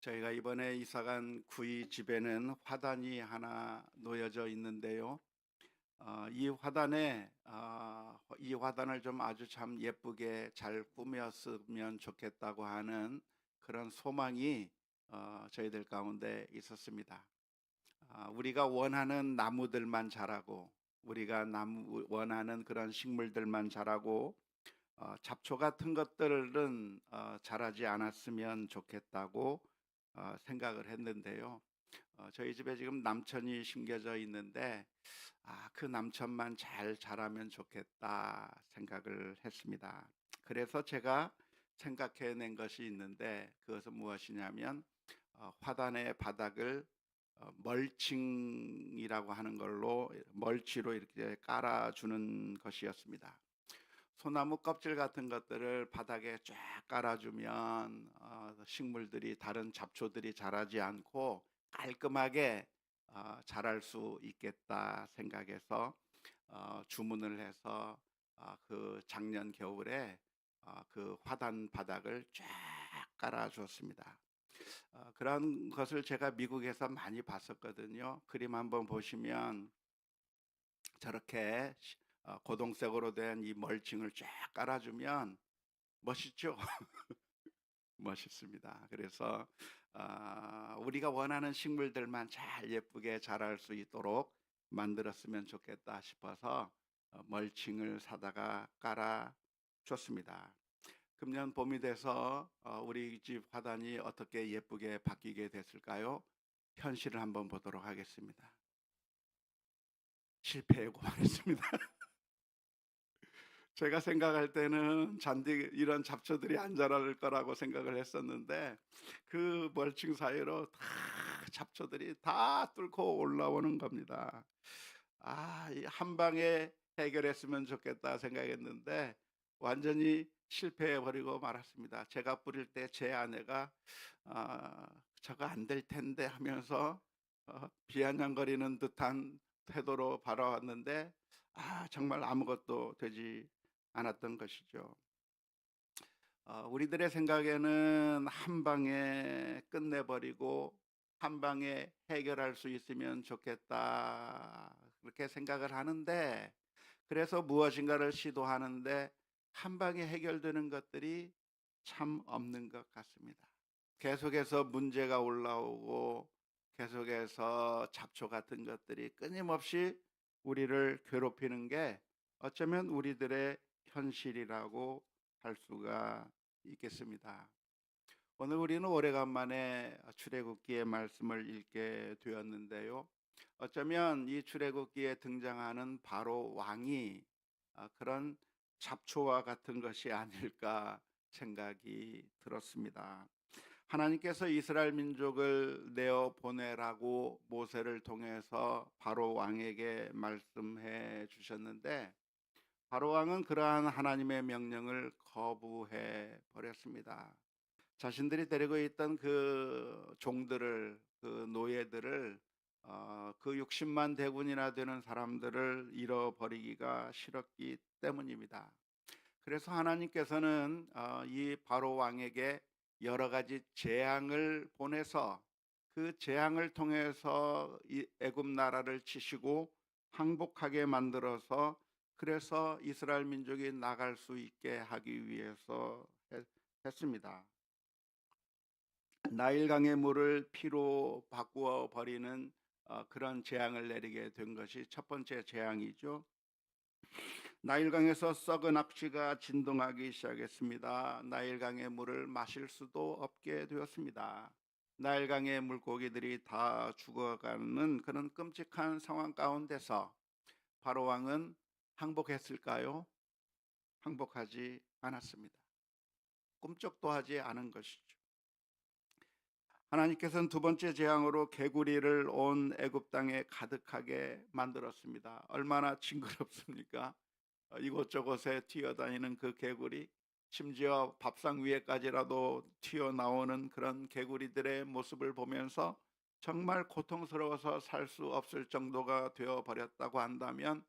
저희가 이번에 이사간 구이 집에는 화단이 하나 놓여져 있는데요. 이 화단을 좀 아주 참 예쁘게 잘 꾸몄으면 좋겠다고 하는 그런 소망이 저희들 가운데 있었습니다. 우리가 원하는 나무들만 자라고, 원하는 그런 식물들만 자라고, 잡초 같은 것들은 자라지 않았으면 좋겠다고 생각을 했는데요. 저희 집에 지금 남천이 심겨져 있는데 그 남천만 잘 자라면 좋겠다 생각을 했습니다. 그래서 제가 생각해낸 것이 있는데, 그것은 무엇이냐면 화단의 바닥을 멀칭이라고 하는 걸로, 멀치로 이렇게 깔아주는 것이었습니다. 소나무 껍질 같은 것들을 바닥에 쫙 깔아주면 식물들이, 다른 잡초들이 자라지 않고 깔끔하게 자랄 수 있겠다 생각해서 주문을 해서 그 작년 겨울에 그 화단 바닥을 쫙 깔아 주었습니다. 그런 것을 제가 미국에서 많이 봤었거든요. 그림 한번 보시면 저렇게 고동색으로 된 이 멀칭을 쫙 깔아주면 멋있죠? 멋있습니다. 그래서 우리가 원하는 식물들만 잘 예쁘게 자랄 수 있도록 만들었으면 좋겠다 싶어서 멀칭을 사다가 깔아 줬습니다. 금년 봄이 돼서 우리 집 화단이 어떻게 예쁘게 바뀌게 됐을까요? 현실을 한번 보도록 하겠습니다. 실패하고 말했습니다. 제가 생각할 때는 잔디 이런 잡초들이 안 자랄 거라고 생각을 했었는데, 그 멀칭 사이로 다 잡초들이 다 뚫고 올라오는 겁니다. 이 한 방에 해결했으면 좋겠다 생각했는데 완전히 실패해 버리고 말았습니다. 제가 뿌릴 때 제 아내가 저거 안 될 텐데 하면서 비아냥거리는 듯한 태도로 바라왔는데 정말 아무것도 되지 않았던 것이죠. 우리들의 생각에는 한 방에 끝내버리고 한 방에 해결할 수 있으면 좋겠다, 그렇게 생각을 하는데, 그래서 무엇인가를 시도하는데 한 방에 해결되는 것들이 참 없는 것 같습니다. 계속해서 문제가 올라오고 계속해서 잡초 같은 것들이 끊임없이 우리를 괴롭히는 게 어쩌면 우리들의 현실이라고 할 수가 있겠습니다. 오늘 우리는 오래간만에 출애굽기의 말씀을 읽게 되었는데요. 어쩌면 이 출애굽기에 등장하는 바로 왕이 그런 잡초와 같은 것이 아닐까 생각이 들었습니다. 하나님께서 이스라엘 민족을 내어 보내라고 모세를 통해서 바로 왕에게 말씀해 주셨는데, 바로 왕은 그러한 하나님의 명령을 거부해 버렸습니다. 자신들이 데리고 있던 그 종들을, 그 노예들을, 그 60만 대군이나 되는 사람들을 잃어버리기가 싫었기 때문입니다. 그래서 하나님께서는 이 바로 왕에게 여러 가지 재앙을 보내서 그 재앙을 통해서 이 애굽 나라를 치시고 항복하게 만들어서, 그래서 이스라엘 민족이 나갈 수 있게 하기 위해서 했습니다. 나일강의 물을 피로 바꾸어 버리는 그런 재앙을 내리게 된 것이 첫 번째 재앙이죠. 나일강에서 썩은 악취가 진동하기 시작했습니다. 나일강의 물을 마실 수도 없게 되었습니다. 나일강의 물고기들이 다 죽어가는 그런 끔찍한 상황 가운데서 바로 왕은 항복했을까요? 항복하지 않았습니다. 꿈쩍도 하지 않은 것이죠. 하나님께서는 두 번째 재앙으로 개구리를 온 애굽 땅에 가득하게 만들었습니다. 얼마나 징그럽습니까? 이곳저곳에 튀어다니는 그 개구리, 심지어 밥상 위에까지라도 튀어나오는 그런 개구리들의 모습을 보면서 정말 고통스러워서 살 수 없을 정도가 되어버렸다고 한다면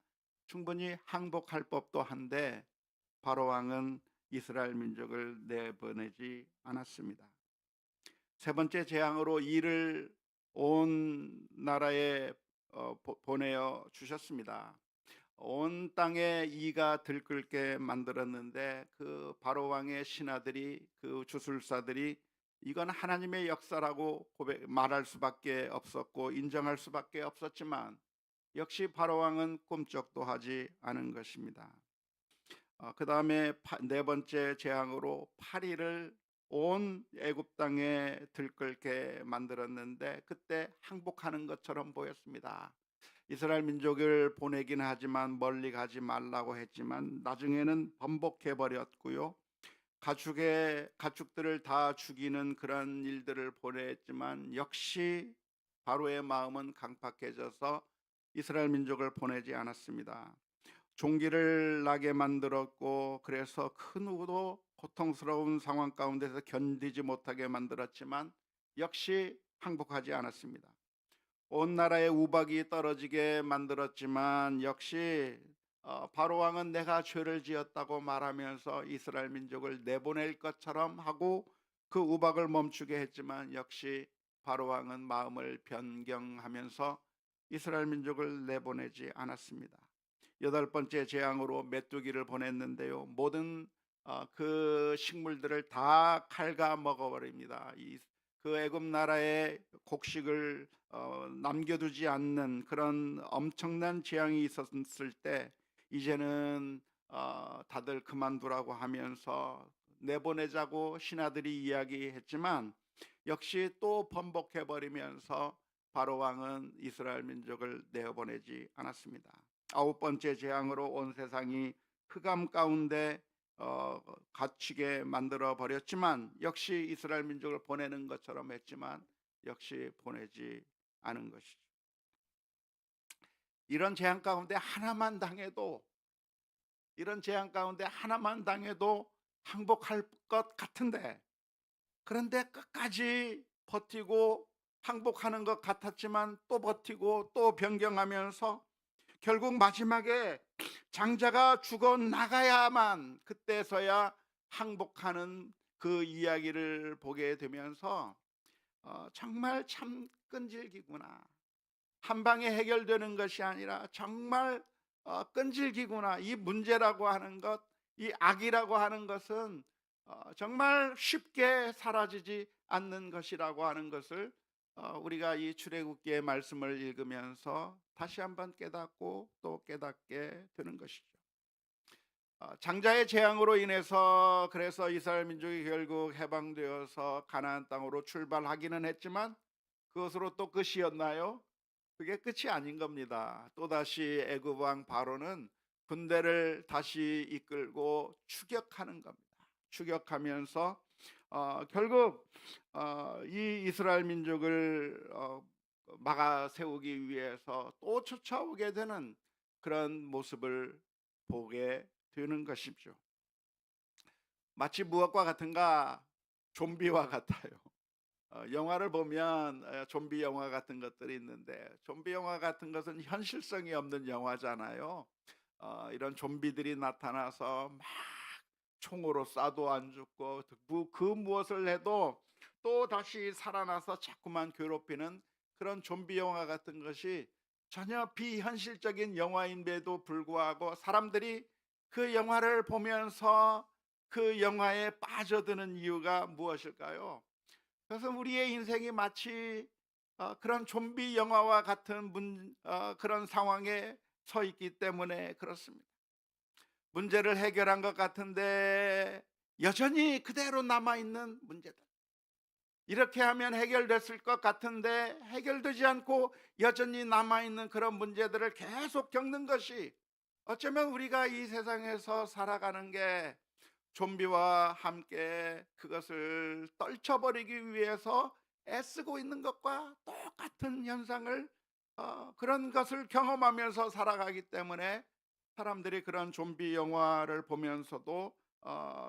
충분히 항복할 법도 한데, 바로 왕은 이스라엘 민족을 내보내지 않았습니다. 세 번째 재앙으로 이를 온 나라에 보내어 주셨습니다. 온 땅에 이가 들끓게 만들었는데 그 바로 왕의 신하들이, 그 주술사들이 이건 하나님의 역사라고 말할 수밖에 없었고 인정할 수밖에 없었지만, 역시 바로 왕은 꿈쩍도 하지 않은 것입니다. 그 다음에 네 번째 재앙으로 파리를 온 애굽 땅에 들끓게 만들었는데, 그때 항복하는 것처럼 보였습니다. 이스라엘 민족을 보내긴 하지만 멀리 가지 말라고 했지만 나중에는 번복해 버렸고요. 가축들을 다 죽이는 그런 일들을 보냈지만 역시 바로의 마음은 강팍해져서 이스라엘 민족을 보내지 않았습니다. 종기를 나게 만들었고, 그래서 그 누구도 고통스러운 상황 가운데서 견디지 못하게 만들었지만 역시 항복하지 않았습니다. 온 나라에 우박이 떨어지게 만들었지만 역시 바로 왕은 내가 죄를 지었다고 말하면서 이스라엘 민족을 내보낼 것처럼 하고 그 우박을 멈추게 했지만 역시 바로 왕은 마음을 변경하면서 이스라엘 민족을 내보내지 않았습니다. 여덟 번째 재앙으로 메뚜기를 보냈는데요, 모든 그 식물들을 다 갉아 먹어버립니다. 그 애굽 나라의 곡식을 남겨두지 않는 그런 엄청난 재앙이 있었을 때 이제는 다들 그만두라고 하면서 내보내자고 신하들이 이야기했지만 역시 또 번복해 버리면서 바로 왕은 이스라엘 민족을 내어보내지 않았습니다. 아홉 번째 재앙으로 온 세상이 흑암 가운데 갇히게 만들어 버렸지만 역시 이스라엘 민족을 보내는 것처럼 했지만 역시 보내지 않은 것이죠. 이런 재앙 가운데 하나만 당해도, 이런 재앙 가운데 하나만 당해도 항복할 것 같은데, 그런데 끝까지 버티고 항복하는 것 같았지만 또 버티고 또 변경하면서 결국 마지막에 장자가 죽어 나가야만 그때서야 항복하는 그 이야기를 보게 되면서 정말 참 끈질기구나, 한 방에 해결되는 것이 아니라 정말 끈질기구나, 이 문제라고 하는 것, 이 악이라고 하는 것은 정말 쉽게 사라지지 않는 것이라고 하는 것을 우리가 이 출애굽기의 말씀을 읽으면서 다시 한번 깨닫고 또 깨닫게 되는 것이죠. 장자의 재앙으로 인해서 그래서 이스라엘 민족이 결국 해방되어서 가나안 땅으로 출발하기는 했지만 그것으로 또 끝이었나요? 그게 끝이 아닌 겁니다. 또다시 애굽 왕 바로는 군대를 다시 이끌고 추격하는 겁니다. 추격하면서 결국 이 이스라엘 민족을 막아 세우기 위해서 또 쫓아오게 되는 그런 모습을 보게 되는 것이죠. 마치 무엇과 같은가? 좀비와 같아요. 영화를 보면 좀비 영화 같은 것들이 있는데, 좀비 영화 같은 것은 현실성이 없는 영화잖아요. 이런 좀비들이 나타나서 막 총으로 쏴도 안 죽고 그 무엇을 해도 또 다시 살아나서 자꾸만 괴롭히는 그런 좀비 영화 같은 것이 전혀 비현실적인 영화인데도 불구하고 사람들이 그 영화를 보면서 그 영화에 빠져드는 이유가 무엇일까요? 그래서 우리의 인생이 마치 그런 좀비 영화와 같은 그런 상황에 서 있기 때문에 그렇습니다. 문제를 해결한 것 같은데 여전히 그대로 남아있는 문제들, 이렇게 하면 해결됐을 것 같은데 해결되지 않고 여전히 남아있는 그런 문제들을 계속 겪는 것이, 어쩌면 우리가 이 세상에서 살아가는 게 좀비와 함께 그것을 떨쳐버리기 위해서 애쓰고 있는 것과 똑같은 현상을 그런 것을 경험하면서 살아가기 때문에 사람들이 그런 좀비 영화를 보면서도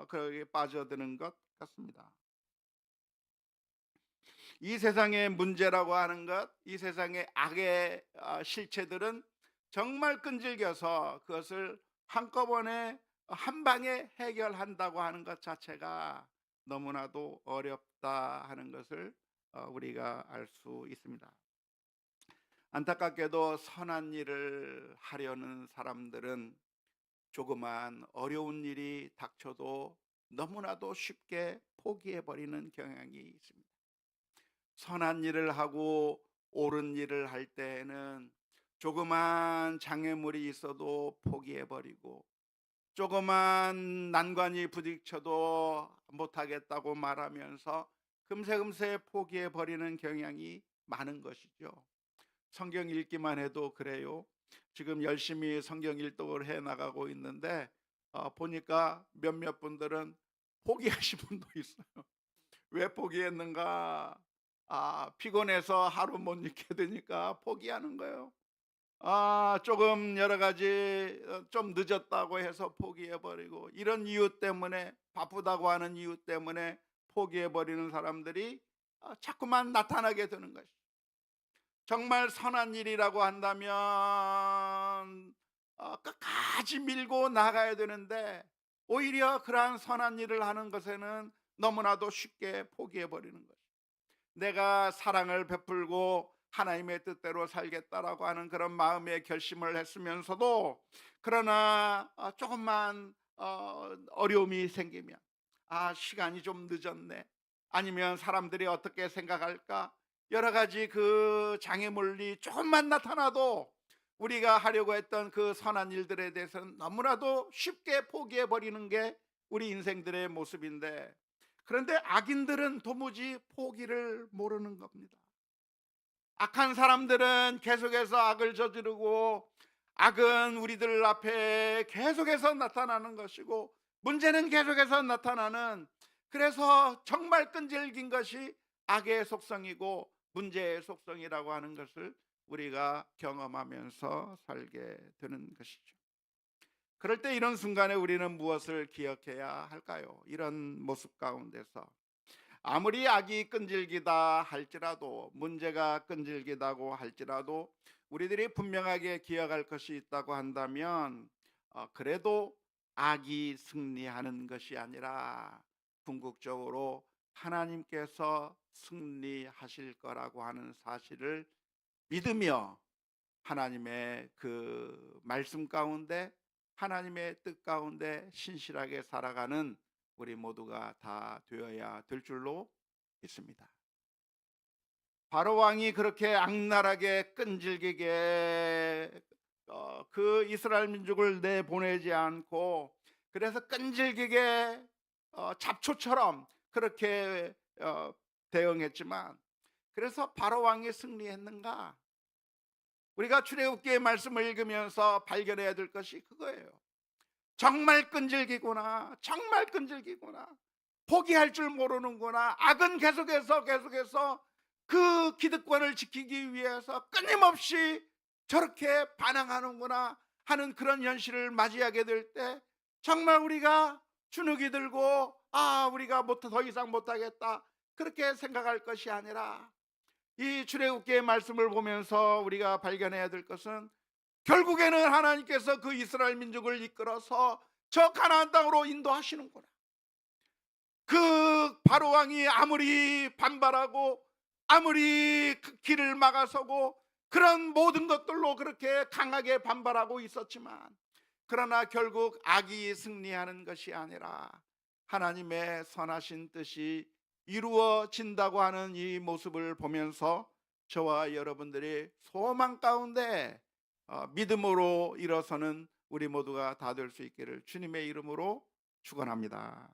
거기에 빠져드는 것 같습니다. 이 세상의 문제라고 하는 것, 이 세상의 악의 실체들은 정말 끈질겨서 그것을 한꺼번에 한 방에 해결한다고 하는 것 자체가 너무나도 어렵다 하는 것을 우리가 알 수 있습니다. 안타깝게도 선한 일을 하려는 사람들은 조그만 어려운 일이 닥쳐도 너무나도 쉽게 포기해 버리는 경향이 있습니다. 선한 일을 하고 옳은 일을 할 때에는 조그만 장애물이 있어도 포기해 버리고, 조그만 난관이 부딪혀도 못하겠다고 말하면서 금세금세 포기해 버리는 경향이 많은 것이죠. 성경 읽기만 해도 그래요. 지금 열심히 성경 일독을 해 나가고 있는데 보니까 몇몇 분들은 포기하신 분도 있어요. 왜 포기했는가? 피곤해서 하루 못 읽게 되니까 포기하는 거예요. 조금 여러 가지 좀 늦었다고 해서 포기해 버리고, 이런 이유 때문에, 바쁘다고 하는 이유 때문에 포기해 버리는 사람들이 자꾸만 나타나게 되는 것이. 정말 선한 일이라고 한다면 끝까지 밀고 나가야 되는데, 오히려 그러한 선한 일을 하는 것에는 너무나도 쉽게 포기해 버리는 거죠. 내가 사랑을 베풀고 하나님의 뜻대로 살겠다라고 하는 그런 마음의 결심을 했으면서도, 그러나 조금만 어려움이 생기면, 시간이 좀 늦었네, 아니면 사람들이 어떻게 생각할까, 여러 가지 그 장애물이 조금만 나타나도 우리가 하려고 했던 그 선한 일들에 대해서는 너무나도 쉽게 포기해 버리는 게 우리 인생들의 모습인데, 그런데 악인들은 도무지 포기를 모르는 겁니다. 악한 사람들은 계속해서 악을 저지르고, 악은 우리들 앞에 계속해서 나타나는 것이고, 문제는 계속해서 나타나는, 그래서 정말 끈질긴 것이 악의 속성이고 문제의 속성이라고 하는 것을 우리가 경험하면서 살게 되는 것이죠. 그럴 때 이런 순간에 우리는 무엇을 기억해야 할까요? 이런 모습 가운데서 아무리 악이 끈질기다 할지라도, 문제가 끈질기다고 할지라도, 우리들이 분명하게 기억할 것이 있다고 한다면, 그래도 악이 승리하는 것이 아니라 궁극적으로 하나님께서 승리하실 거라고 하는 사실을 믿으며, 하나님의 그 말씀 가운데, 하나님의 뜻 가운데 신실하게 살아가는 우리 모두가 다 되어야 될 줄로 믿습니다. 바로 왕이 그렇게 악랄하게 끈질기게 그 이스라엘 민족을 내보내지 않고, 그래서 끈질기게 잡초처럼 그렇게 대응했지만, 그래서 바로 왕이 승리했는가? 우리가 출애굽기의 말씀을 읽으면서 발견해야 될 것이 그거예요. 정말 끈질기구나, 정말 끈질기구나, 포기할 줄 모르는구나, 악은 계속해서 그 기득권을 지키기 위해서 끊임없이 저렇게 반항하는구나 하는 그런 현실을 맞이하게 될 때, 정말 우리가 주눅이 들고 우리가 더 이상 못하겠다 그렇게 생각할 것이 아니라, 이 출애굽기의 말씀을 보면서 우리가 발견해야 될 것은, 결국에는 하나님께서 그 이스라엘 민족을 이끌어서 저 가나안 땅으로 인도하시는구나. 그 바로 왕이 아무리 반발하고, 아무리 그 길을 막아서고, 그런 모든 것들로 그렇게 강하게 반발하고 있었지만, 그러나 결국 악이 승리하는 것이 아니라 하나님의 선하신 뜻이 이루어진다고 하는 이 모습을 보면서, 저와 여러분들이 소망 가운데 믿음으로 일어서는 우리 모두가 다 될 수 있기를 주님의 이름으로 축원합니다.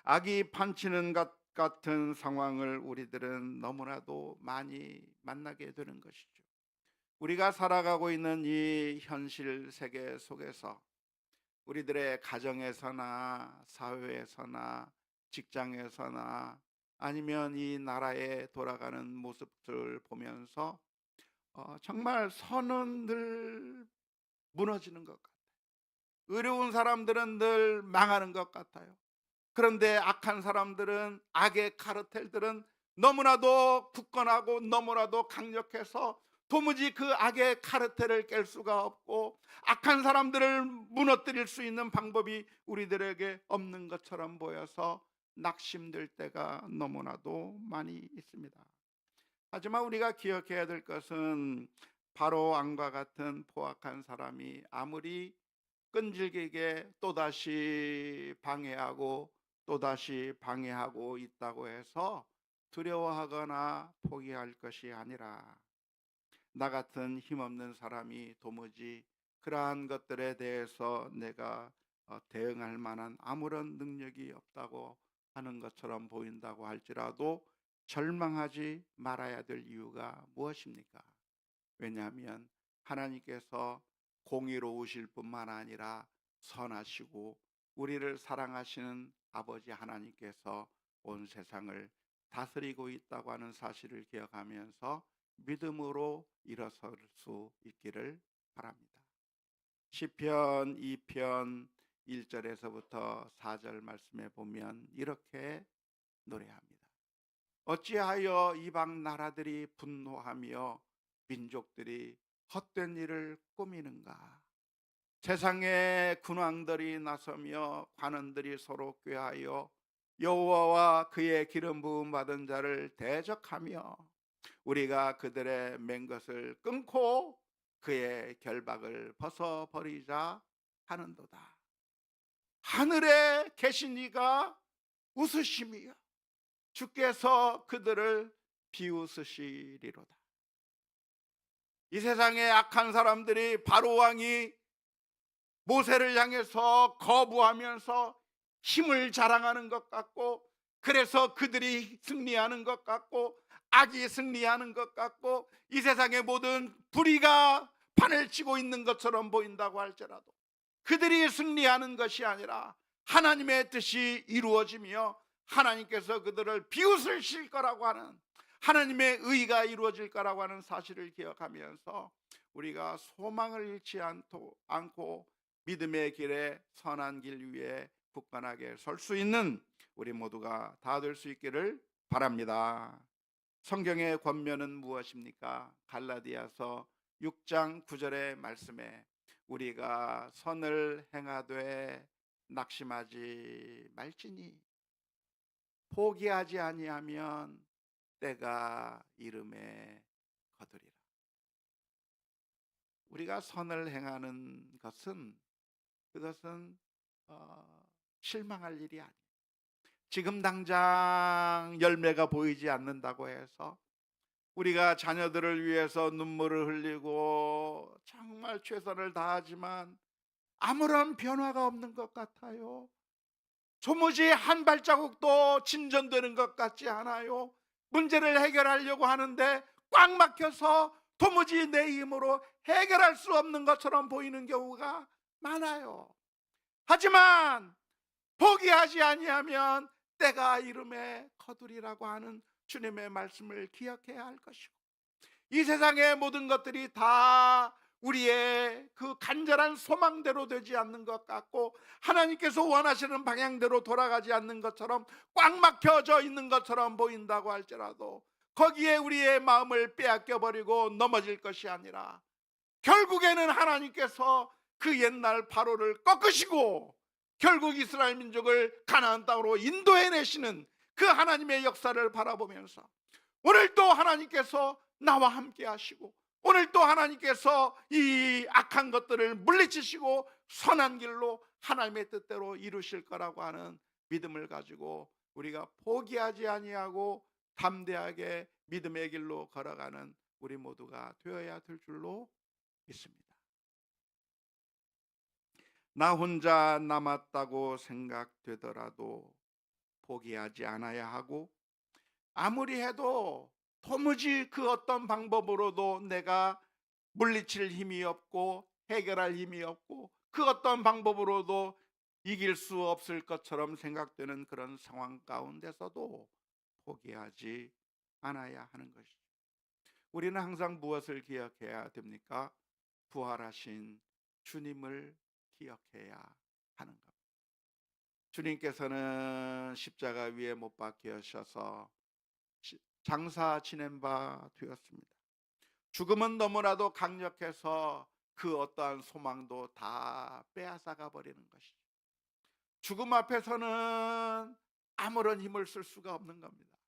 악이 판치는 것 같은 상황을 우리들은 너무나도 많이 만나게 되는 것이죠. 우리가 살아가고 있는 이 현실 세계 속에서 우리들의 가정에서나 사회에서나 직장에서나, 아니면 이 나라에 돌아가는 모습들을 보면서 정말 선은 늘 무너지는 것 같아요. 의로운 사람들은 늘 망하는 것 같아요. 그런데 악한 사람들은, 악의 카르텔들은 너무나도 굳건하고 너무나도 강력해서 도무지 그 악의 카르텔을 깰 수가 없고, 악한 사람들을 무너뜨릴 수 있는 방법이 우리들에게 없는 것처럼 보여서 낙심될 때가 너무나도 많이 있습니다. 하지만 우리가 기억해야 될 것은 바로 왕과 같은 포악한 사람이 아무리 끈질기게 또다시 방해하고 있다고 해서 두려워하거나 포기할 것이 아니라, 나 같은 힘없는 사람이 도무지 그러한 것들에 대해서 내가 대응할 만한 아무런 능력이 없다고 하는 것처럼 보인다고 할지라도 절망하지 말아야 될 이유가 무엇입니까? 왜냐하면 하나님께서 공의로우실 뿐만 아니라 선하시고 우리를 사랑하시는 아버지 하나님께서 온 세상을 다스리고 있다고 하는 사실을 기억하면서 믿음으로 일어설 수 있기를 바랍니다. 시편 2편 1절에서부터 4절 말씀에 보면 이렇게 노래합니다. 어찌하여 이방 나라들이 분노하며 민족들이 헛된 일을 꾸미는가? 세상의 군왕들이 나서며 관원들이 서로 꾀하여 여호와와 그의 기름 부음 받은 자를 대적하며 우리가 그들의 맹것을 끊고 그의 결박을 벗어버리자 하는도다. 하늘에 계신 이가 웃으심이요 주께서 그들을 비웃으시리로다. 이 세상의 악한 사람들이 바로 왕이 모세를 향해서 거부하면서 힘을 자랑하는 것 같고, 그래서 그들이 승리하는 것 같고, 악이 승리하는 것 같고, 이 세상의 모든 불의가 판을 치고 있는 것처럼 보인다고 할지라도 그들이 승리하는 것이 아니라 하나님의 뜻이 이루어지며 하나님께서 그들을 비웃으실 거라고 하는, 하나님의 의가 이루어질 거라고 하는 사실을 기억하면서 우리가 소망을 잃지 않고 믿음의 길에 선한 길 위에 굳건하게 설 수 있는 우리 모두가 다 될 수 있기를 바랍니다. 성경의 권면은 무엇입니까? 갈라디아서 6장 9절의 말씀에 우리가 선을 행하되 낙심하지 말지니 포기하지 아니하면 때가 이름에 거두리라. 우리가 선을 행하는 것은, 그것은 실망할 일이 아니에요. 지금 당장 열매가 보이지 않는다고 해서 우리가 자녀들을 위해서 눈물을 흘리고 정말 최선을 다하지만 아무런 변화가 없는 것 같아요. 도무지 한 발자국도 진전되는 것 같지 않아요. 문제를 해결하려고 하는데 꽉 막혀서 도무지 내 힘으로 해결할 수 없는 것처럼 보이는 경우가 많아요. 하지만 포기하지 아니하면 때가 이름에 거두리라고 하는 주님의 말씀을 기억해야 할 것이고, 이 세상의 모든 것들이 다 우리의 그 간절한 소망대로 되지 않는 것 같고 하나님께서 원하시는 방향대로 돌아가지 않는 것처럼 꽉 막혀져 있는 것처럼 보인다고 할지라도 거기에 우리의 마음을 빼앗겨 버리고 넘어질 것이 아니라 결국에는 하나님께서 그 옛날 바로를 꺾으시고 결국 이스라엘 민족을 가나안 땅으로 인도해내시는 그 하나님의 역사를 바라보면서 오늘도 하나님께서 나와 함께 하시고 오늘도 하나님께서 이 악한 것들을 물리치시고 선한 길로 하나님의 뜻대로 이루실 거라고 하는 믿음을 가지고 우리가 포기하지 아니하고 담대하게 믿음의 길로 걸어가는 우리 모두가 되어야 될 줄로 믿습니다. 나 혼자 남았다고 생각되더라도 포기하지 않아야 하고, 아무리 해도 도무지 그 어떤 방법으로도 내가 물리칠 힘이 없고 해결할 힘이 없고 그 어떤 방법으로도 이길 수 없을 것처럼 생각되는 그런 상황 가운데서도 포기하지 않아야 하는 것이죠. 우리는 항상 무엇을 기억해야 됩니까? 부활하신 주님을 기억해야 하는 겁니다. 주님께서는 십자가 위에 못 박히셔서 장사 지낸 바 되었습니다. 죽음은 너무나도 강력해서 그 어떠한 소망도 다 빼앗아가 버리는 것이죠. 죽음 앞에서는 아무런 힘을 쓸 수가 없는 겁니다.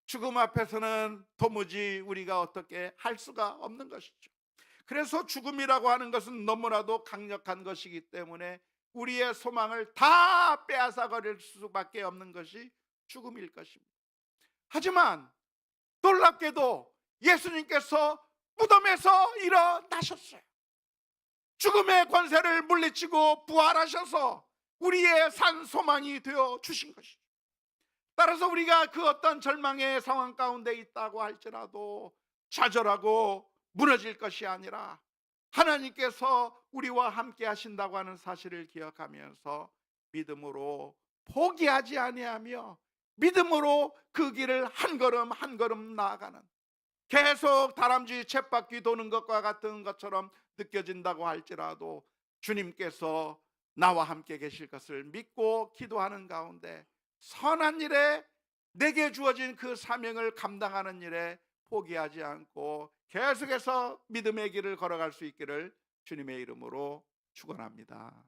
죽음 앞에서는 도무지 우리가 어떻게 할 수가 없는 것이죠. 그래서 죽음이라고 하는 것은 너무나도 강력한 것이기 때문에 우리의 소망을 다 빼앗아 버릴 수밖에 없는 것이 죽음일 것입니다. 하지만 놀랍게도 예수님께서 무덤에서 일어나셨어요. 죽음의 권세를 물리치고 부활하셔서 우리의 산 소망이 되어 주신 것이죠. 따라서 우리가 그 어떤 절망의 상황 가운데 있다고 할지라도 좌절하고 무너질 것이 아니라 하나님께서 우리와 함께 하신다고 하는 사실을 기억하면서 믿음으로 포기하지 아니하며 믿음으로 그 길을 한 걸음 한 걸음 나아가는, 계속 다람쥐 쳇바퀴 도는 것과 같은 것처럼 느껴진다고 할지라도 주님께서 나와 함께 계실 것을 믿고 기도하는 가운데 선한 일에, 내게 주어진 그 사명을 감당하는 일에 포기하지 않고 계속해서 믿음의 길을 걸어갈 수 있기를 주님의 이름으로 축원합니다.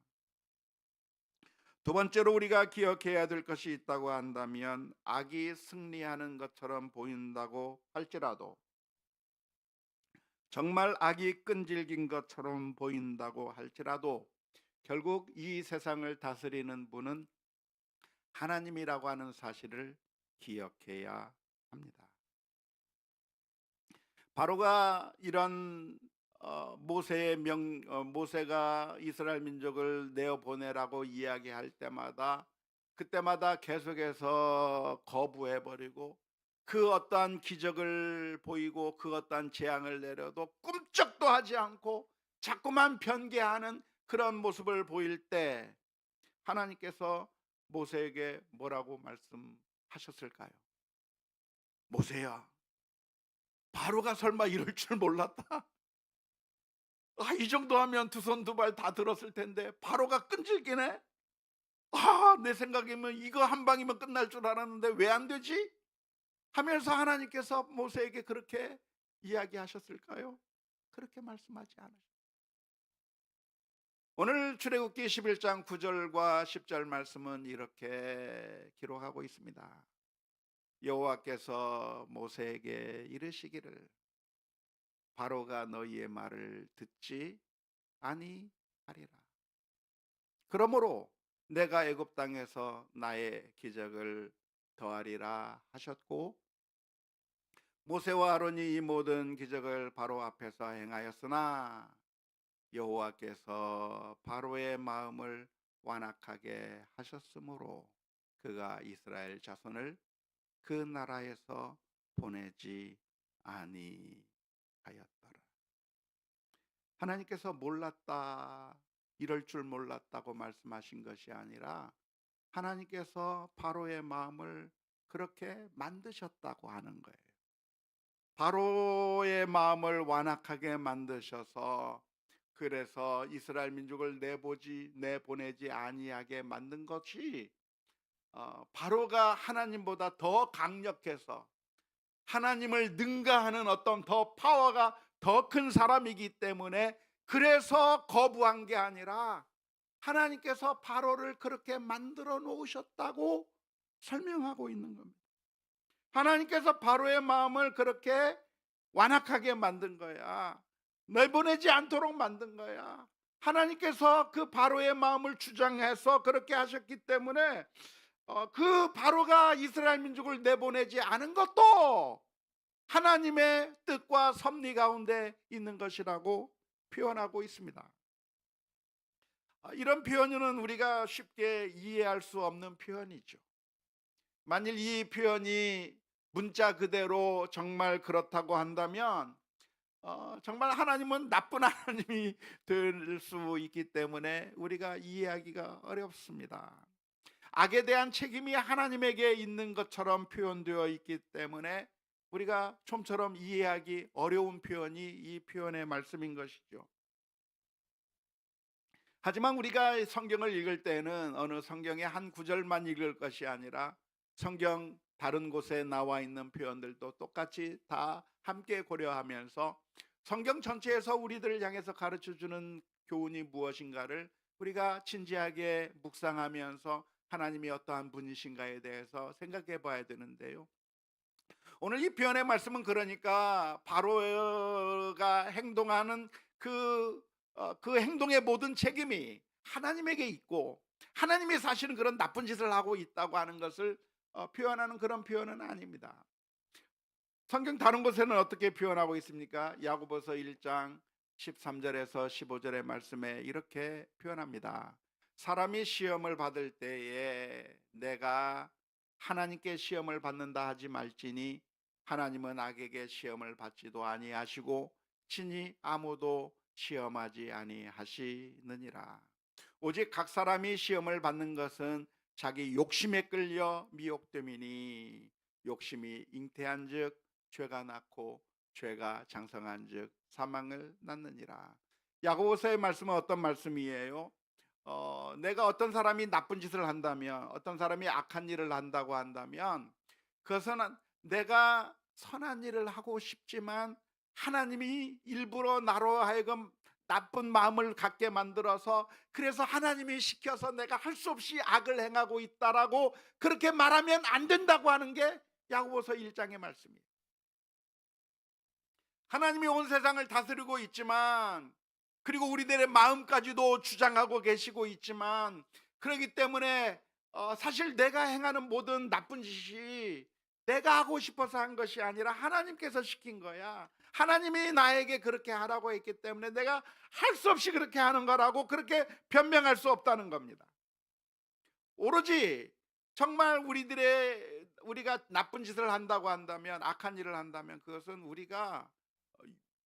두 번째로 우리가 기억해야 될 것이 있다고 한다면, 악이 승리하는 것처럼 보인다고 할지라도, 정말 악이 끈질긴 것처럼 보인다고 할지라도 결국 이 세상을 다스리는 분은 하나님이라고 하는 사실을 기억해야 합니다. 바로가 이런 모세가 이스라엘 민족을 내어 보내라고 이야기할 때마다 그때마다 계속해서 거부해 버리고, 그 어떠한 기적을 보이고 그 어떠한 재앙을 내려도 꿈쩍도 하지 않고 자꾸만 변개하는 그런 모습을 보일 때 하나님께서 모세에게 뭐라고 말씀하셨을까요? 모세야, 바로가 설마 이럴 줄 몰랐다? 이 정도 하면 두 손 두 발 다 들었을 텐데 바로가 끈질기네? 내 생각이면 이거 한 방이면 끝날 줄 알았는데 왜 안 되지? 하면서 하나님께서 모세에게 그렇게 이야기하셨을까요? 그렇게 말씀하지 않으셨어요. 오늘 출애굽기 11장 9절과 10절 말씀은 이렇게 기록하고 있습니다. 여호와께서 모세에게 이르시기를, 바로가 너희의 말을 듣지 아니하리라. 그러므로 내가 애굽 땅에서 나의 기적을 더하리라 하셨고, 모세와 아론이 이 모든 기적을 바로 앞에서 행하였으나 여호와께서 바로의 마음을 완악하게 하셨으므로 그가 이스라엘 자손을 그 나라에서 보내지 아니하였더라. 하나님께서 몰랐다, 이럴 줄 몰랐다고 말씀하신 것이 아니라 하나님께서 바로의 마음을 그렇게 만드셨다고 하는 거예요. 바로의 마음을 완악하게 만드셔서, 그래서 이스라엘 민족을 내보내지 아니하게 만든 것이 바로가 하나님보다 더 강력해서 하나님을 능가하는 어떤 더 파워가 더 큰 사람이기 때문에, 그래서 거부한 게 아니라 하나님께서 바로를 그렇게 만들어 놓으셨다고 설명하고 있는 겁니다. 하나님께서 바로의 마음을 그렇게 완악하게 만든 거야. 내보내지 않도록 만든 거야. 하나님께서 그 바로의 마음을 주장해서 그렇게 하셨기 때문에 그 바로가 이스라엘 민족을 내보내지 않은 것도 하나님의 뜻과 섭리 가운데 있는 것이라고 표현하고 있습니다. 이런 표현은 우리가 쉽게 이해할 수 없는 표현이죠. 만일 이 표현이 문자 그대로 정말 그렇다고 한다면 정말 하나님은 나쁜 하나님이 될 수 있기 때문에 우리가 이해하기가 어렵습니다. 악에 대한 책임이 하나님에게 있는 것처럼 표현되어 있기 때문에 우리가 좀처럼 이해하기 어려운 표현이 이 표현의 말씀인 것이죠. 하지만 우리가 성경을 읽을 때는 어느 성경의 한 구절만 읽을 것이 아니라 성경 다른 곳에 나와 있는 표현들도 똑같이 다 함께 고려하면서 성경 전체에서 우리들을 향해서 가르쳐주는 교훈이 무엇인가를 우리가 진지하게 묵상하면서 하나님이 어떠한 분이신가에 대해서 생각해 봐야 되는데요. 오늘 이 표현의 말씀은 그러니까 바로가 행동하는 그 행동의 모든 책임이 하나님에게 있고, 하나님이 사실은 그런 나쁜 짓을 하고 있다고 하는 것을 표현하는 그런 표현은 아닙니다. 성경 다른 곳에는 어떻게 표현하고 있습니까? 야고보서 1장 13절에서 15절의 말씀에 이렇게 표현합니다. 사람이 시험을 받을 때에 내가 하나님께 시험을 받는다 하지 말지니 하나님은 악에게 시험을 받지도 아니하시고 친히 아무도 시험하지 아니하시느니라. 오직 각 사람이 시험을 받는 것은 자기 욕심에 끌려 미혹됨이니 욕심이 잉태한즉 죄가 낳고 죄가 장성한즉 사망을 낳느니라. 야고보서의 말씀은 어떤 말씀이에요? 내가 어떤 사람이 나쁜 짓을 한다면, 어떤 사람이 악한 일을 한다고 한다면, 그것은 내가 선한 일을 하고 싶지만 하나님이 일부러 나로 하여금 나쁜 마음을 갖게 만들어서, 그래서 하나님이 시켜서 내가 할 수 없이 악을 행하고 있다라고 그렇게 말하면 안 된다고 하는 게 야고보서 1장의 말씀이에요. 하나님이 온 세상을 다스리고 있지만, 그리고 우리들의 마음까지도 주장하고 계시고 있지만, 그렇기 때문에 사실 내가 행하는 모든 나쁜 짓이 내가 하고 싶어서 한 것이 아니라 하나님께서 시킨 거야. 하나님이 나에게 그렇게 하라고 했기 때문에 내가 할 수 없이 그렇게 하는 거라고 그렇게 변명할 수 없다는 겁니다. 오로지 정말 우리가 나쁜 짓을 한다고 한다면, 악한 일을 한다면, 그것은 우리가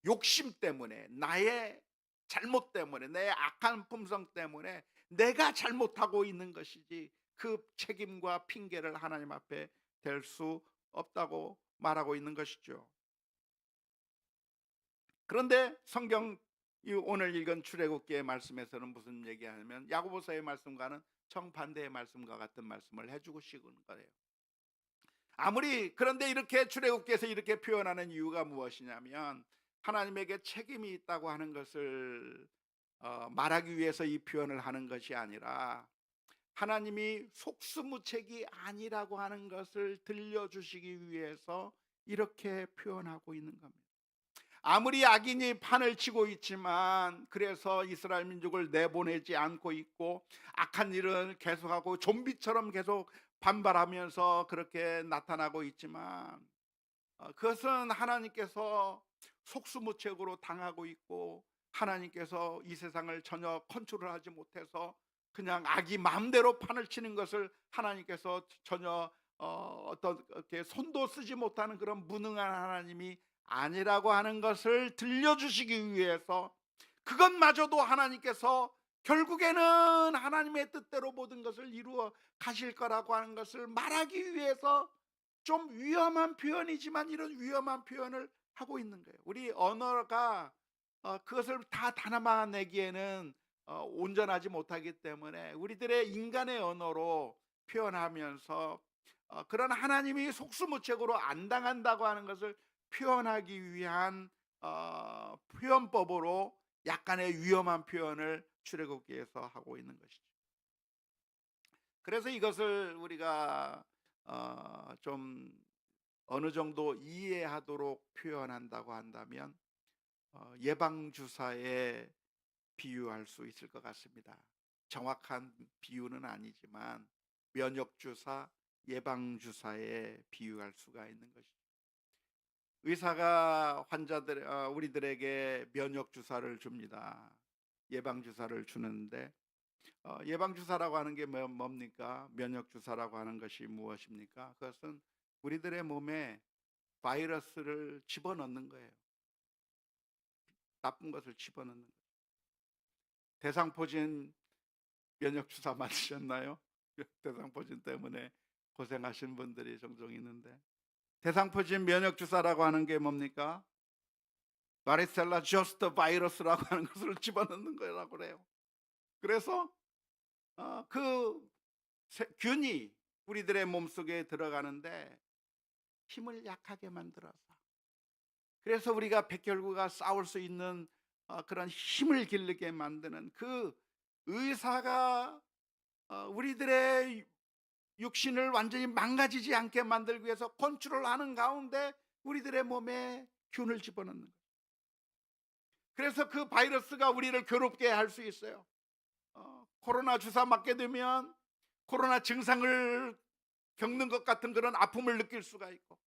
욕심 때문에, 나의 잘못 때문에, 내 악한 품성 때문에 내가 잘못하고 있는 것이지, 그 책임과 핑계를 하나님 앞에 댈 수 없다고 말하고 있는 것이죠. 그런데 성경 오늘 읽은 출애굽기의 말씀에서는 무슨 얘기하냐면 야고보서의 말씀과는 정반대의 말씀과 같은 말씀을 해주고 싶은 거예요. 그런데 이렇게 출애굽기에서 이렇게 표현하는 이유가 무엇이냐면, 하나님에게 책임이 있다고 하는 것을 말하기 위해서 이 표현을 하는 것이 아니라, 하나님이 속수무책이 아니라고 하는 것을 들려주시기 위해서 이렇게 표현하고 있는 겁니다. 아무리 악인이 판을 치고 있지만, 그래서 이스라엘 민족을 내보내지 않고 있고 악한 일은 계속하고 좀비처럼 계속 반발하면서 그렇게 나타나고 있지만, 그것은 하나님께서 속수무책으로 당하고 있고, 하나님께서 이 세상을 전혀 컨트롤하지 못해서 그냥 악이 마음대로 판을 치는 것을 하나님께서 전혀 어떻게 손도 쓰지 못하는 그런 무능한 하나님이 아니라고 하는 것을 들려주시기 위해서, 그것마저도 하나님께서 결국에는 하나님의 뜻대로 모든 것을 이루어 가실 거라고 하는 것을 말하기 위해서 좀 위험한 표현이지만 이런 위험한 표현을 하고 있는 거예요. 우리 언어가 그것을 다 담아내기에는 온전하지 못하기 때문에 우리들의 인간의 언어로 표현하면서 그런 하나님이 속수무책으로 안 당한다고 하는 것을 표현하기 위한 표현법으로 약간의 위험한 표현을 출애굽기에서 하고 있는 것이죠. 그래서 이것을 우리가 좀 어느 정도 이해하도록 표현한다고 한다면 예방주사에 비유할 수 있을 것 같습니다. 정확한 비유는 아니지만 면역주사, 예방주사에 비유할 수가 있는 것이죠. 의사가 우리들에게 면역주사를 줍니다. 예방주사를 주는데 예방주사라고 하는 게 뭡니까? 면역주사라고 하는 것이 무엇입니까? 그것은 우리들의 몸에 바이러스를 집어넣는 거예요. 나쁜 것을 집어넣는 거예요. 대상포진 면역주사 맞으셨나요? 대상포진 때문에 고생하신 분들이 종종 있는데, 대상포진 면역주사라고 하는 게 뭡니까? 바리셀라 조스터 바이러스라고 하는 것을 집어넣는 거라고 그래요. 그래서 그 균이 우리들의 몸속에 들어가는데 힘을 약하게 만들어서, 그래서 우리가 백혈구가 싸울 수 있는 그런 힘을 기르게 만드는 그 의사가 우리들의 육신을 완전히 망가지지 않게 만들기 위해서 컨트롤하는 가운데 우리들의 몸에 균을 집어넣는 거예요. 그래서 그 바이러스가 우리를 괴롭게 할 수 있어요. 코로나 주사 맞게 되면 코로나 증상을 겪는 것 같은 그런 아픔을 느낄 수가 있고,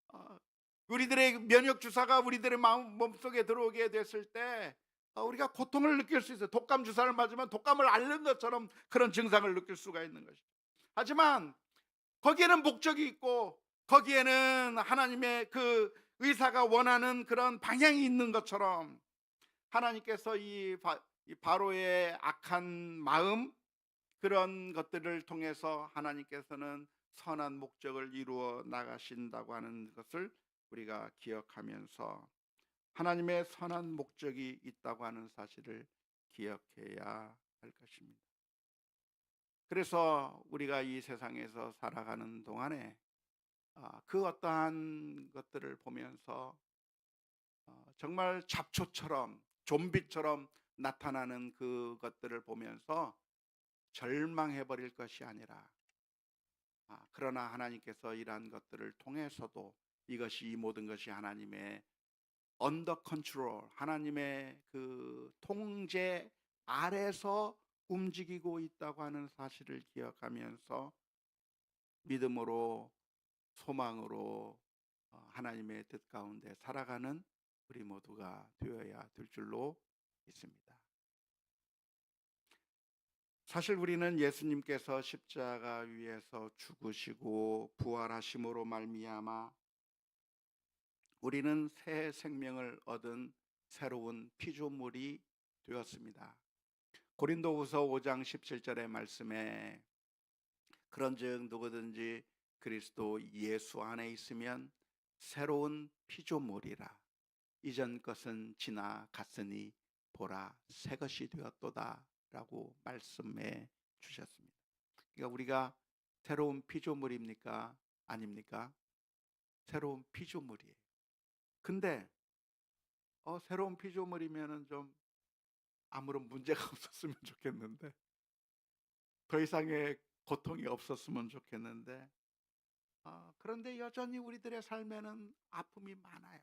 어, 우리들의 면역 주사가 우리들의 몸속에 들어오게 됐을 때 우리가 고통을 느낄 수 있어요. 독감 주사를 맞으면 독감을 앓는 것처럼 그런 증상을 느낄 수가 있는 것이죠. 하지만 거기에는 목적이 있고, 거기에는 하나님의 그 의사가 원하는 그런 방향이 있는 것처럼, 하나님께서 이 바로의 악한 마음, 그런 것들을 통해서 하나님께서는 선한 목적을 이루어 나가신다고 하는 것을 우리가 기억하면서, 하나님의 선한 목적이 있다고 하는 사실을 기억해야 할 것입니다. 그래서 우리가 이 세상에서 살아가는 동안에 그 어떠한 것들을 보면서 정말 잡초처럼 좀비처럼 나타나는 그것들을 보면서 절망해 버릴 것이 아니라, 그러나 하나님께서 이러한 것들을 통해서도 이것이, 이 모든 것이 하나님의 언더 컨트롤, 하나님의 그 통제 아래서 움직이고 있다고 하는 사실을 기억하면서 믿음으로, 소망으로 하나님의 뜻 가운데 살아가는 우리 모두가 되어야 될 줄로 믿습니다. 사실 우리는 예수님께서 십자가 위에서 죽으시고 부활하심으로 말미암아 우리는 새 생명을 얻은 새로운 피조물이 되었습니다. 고린도후서 5장 17절의 말씀에, 그런즉 누구든지 그리스도 예수 안에 있으면 새로운 피조물이라, 이전 것은 지나갔으니 보라 새 것이 되었도다 라고 말씀해 주셨습니다. 그러니까 우리가 새로운 피조물입니까? 아닙니까? 새로운 피조물이에요. 근데 새로운 피조물이면은 좀 아무런 문제가 없었으면 좋겠는데, 더 이상의 고통이 없었으면 좋겠는데, 그런데 여전히 우리들의 삶에는 아픔이 많아요.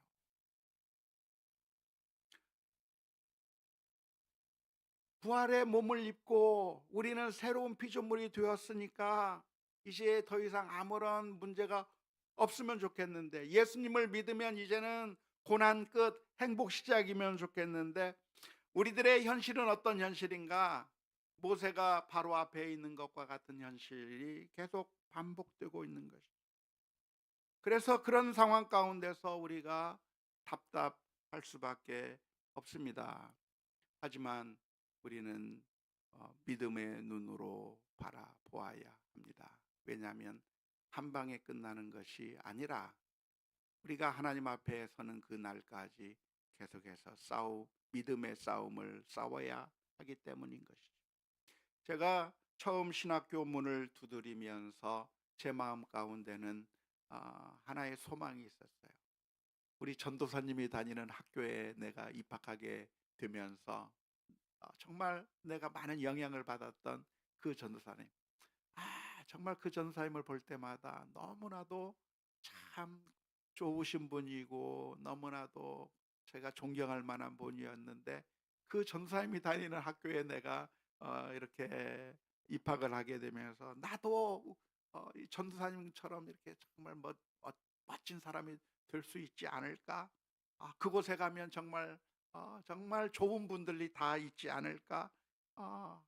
부활의 몸을 입고 우리는 새로운 피조물이 되었으니까 이제 더 이상 아무런 문제가 없으면 좋겠는데, 예수님을 믿으면 이제는 고난 끝, 행복 시작이면 좋겠는데, 우리들의 현실은 어떤 현실인가? 모세가 바로 앞에 있는 것과 같은 현실이 계속 반복되고 있는 것이. 그래서 그런 상황 가운데서 우리가 답답할 수밖에 없습니다. 하지만 우리는 믿음의 눈으로 바라보아야 합니다. 왜냐하면 한 방에 끝나는 것이 아니라 우리가 하나님 앞에 서는 그 날까지 계속해서 믿음의 싸움을 싸워야 하기 때문인 것이죠. 제가 처음 신학교 문을 두드리면서 제 마음 가운데는 하나의 소망이 있었어요. 우리 전도사님이 다니는 학교에 내가 입학하게 되면서 정말 내가 많은 영향을 받았던 그 전도사님, 정말 그 전도사님을 볼 때마다 너무나도 참 좋으신 분이고 너무나도 제가 존경할 만한 분이었는데, 그 전도사님이 다니는 학교에 내가 이렇게 입학을 하게 되면서 나도 이 전도사님처럼 이렇게 정말 멋진 사람이 될 수 있지 않을까? 그곳에 가면 정말 좋은 분들이 다 있지 않을까? 아,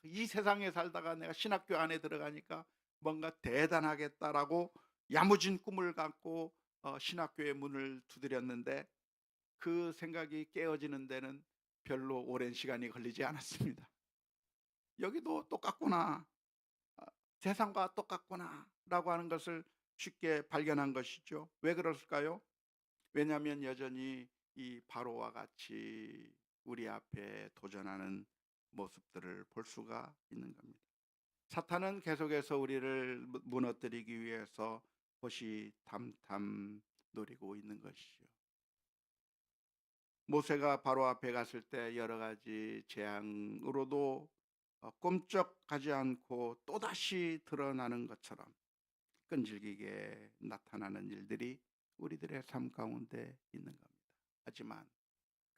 이 세상에 살다가 내가 신학교 안에 들어가니까 뭔가 대단하겠다라고 야무진 꿈을 갖고 신학교의 문을 두드렸는데, 그 생각이 깨어지는 데는 별로 오랜 시간이 걸리지 않았습니다. 여기도 똑같구나, 아, 세상과 똑같구나 라고 하는 것을 쉽게 발견한 것이죠. 왜 그럴까요? 왜냐하면 여전히 이 바로와 같이 우리 앞에 도전하는 모습들을 볼 수가 있는 겁니다. 사탄은 계속해서 우리를 무너뜨리기 위해서 호시탐탐 노리고 있는 것이죠. 모세가 바로 앞에 갔을 때 여러 가지 재앙으로도 꼼짝하지 않고 또다시 드러나는 것처럼 끈질기게 나타나는 일들이 우리들의 삶 가운데 있는 겁니다. 하지만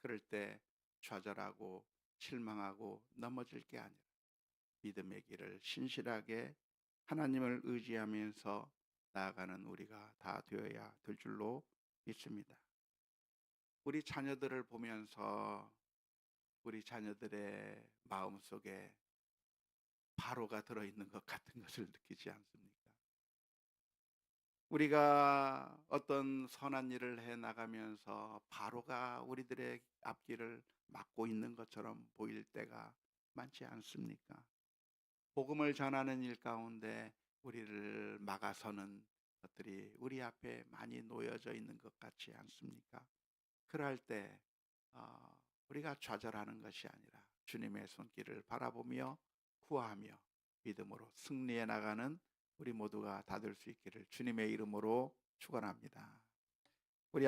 그럴 때 좌절하고 실망하고 넘어질 게 아니라 믿음의 길을 신실하게 하나님을 의지하면서 나아가는 우리가 다 되어야 될 줄로 믿습니다. 우리 자녀들을 보면서 우리 자녀들의 마음속에 바로가 들어있는 것 같은 것을 느끼지 않습니까? 우리가 어떤 선한 일을 해 나가면서 바로가 우리들의 앞길을 막고 있는 것처럼 보일 때가 많지 않습니까? 복음을 전하는 일 가운데 우리를 막아서는 것들이 우리 앞에 많이 놓여져 있는 것 같지 않습니까? 그럴 때 우리가 좌절하는 것이 아니라 주님의 손길을 바라보며 구하며 믿음으로 승리해 나가는 우리 모두가 다 될 수 있기를 주님의 이름으로 축원합니다. 우리